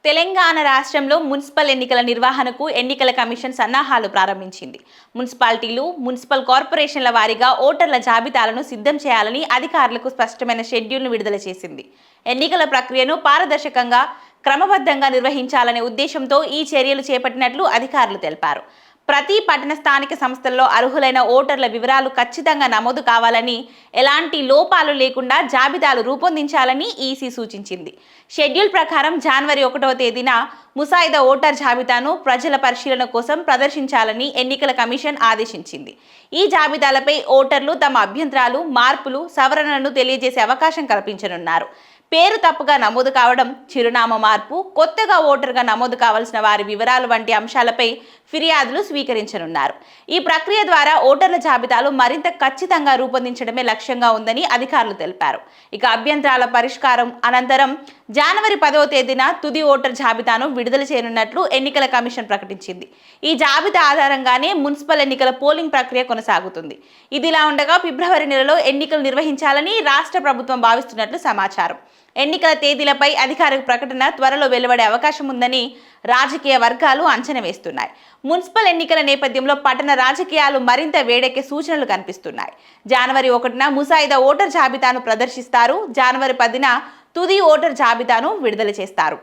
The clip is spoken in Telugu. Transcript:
తెలంగాణ రాష్ట్రంలో మున్సిపల్ ఎన్నికల నిర్వహణకు ఎన్నికల కమిషన్ సన్నాహాలు ప్రారంభించింది. మున్సిపాలిటీలు, మున్సిపల్ కార్పొరేషన్ల వారీగా ఓటర్ల జాబితాలను సిద్ధం చేయాలని అధికారులకు స్పష్టమైన షెడ్యూల్ను విడుదల చేసింది. ఎన్నికల ప్రక్రియను పారదర్శకంగా, క్రమబద్ధంగా నిర్వహించాలనే ఉద్దేశంతో ఈ చర్యలు చేపట్టినట్లు అధికారులు తెలిపారు. ప్రతి పట్టణ స్థానిక సంస్థల్లో అర్హులైన ఓటర్ల వివరాలు ఖచ్చితంగా నమోదు కావాలని, ఎలాంటి లోపాలు లేకుండా జాబితాలు రూపొందించాలని ఈసీ సూచించింది. షెడ్యూల్ ప్రకారం జనవరి 1వ తేదీన ముసాయిదా ఓటర్ జాబితాను ప్రజల పరిశీలన కోసం ప్రదర్శించాలని ఎన్నికల కమిషన్ ఆదేశించింది. ఈ జాబితాలపై ఓటర్లు తమ అభ్యంతరాలు, మార్పులు, సవరణలను తెలియజేసే అవకాశం కల్పించనున్నారు. పేరు తప్పుగా నమోదు కావడం, చిరునామా మార్పు, కొత్తగా ఓటర్గా నమోదు కావాల్సిన వారి వివరాలు వంటి అంశాలపై ఫిర్యాదులు స్వీకరించనున్నారు. ఈ ప్రక్రియ ద్వారా ఓటర్ల జాబితాలు మరింత ఖచ్చితంగా రూపొందించడమే లక్ష్యంగా ఉందని అధికారులు తెలిపారు. ఇక అభ్యంతరాల పరిష్కారం అనంతరం జనవరి 10వ తేదీన తుది ఓటర్ జాబితాను విడుదల చేయనున్నట్లు ఎన్నికల కమిషన్ ప్రకటించింది. ఈ జాబితా ఆధారంగానే మున్సిపల్ ఎన్నికల పోలింగ్ ప్రక్రియ కొనసాగుతుంది. ఇదిలా ఉండగా ఫిబ్రవరి నెలలో ఎన్నికలు నిర్వహించాలని రాష్ట్ర ప్రభుత్వం భావిస్తున్నట్లు సమాచారం. ఎన్నికల తేదీలపై అధికారిక ప్రకటన త్వరలో వెలువడే అవకాశం ఉందని రాజకీయ వర్గాలు అంచనా వేస్తున్నాయి. మున్సిపల్ ఎన్నికల నేపథ్యంలో పట్టణ రాజకీయాలు మరింత వేడెక్కే సూచనలు కనిపిస్తున్నాయి. జనవరి 1న ముసాయిదా ఓటర్ జాబితాను ప్రదర్శిస్తారు. జనవరి 10న తుది ఓటర్ జాబితాను విడుదల చేస్తారు.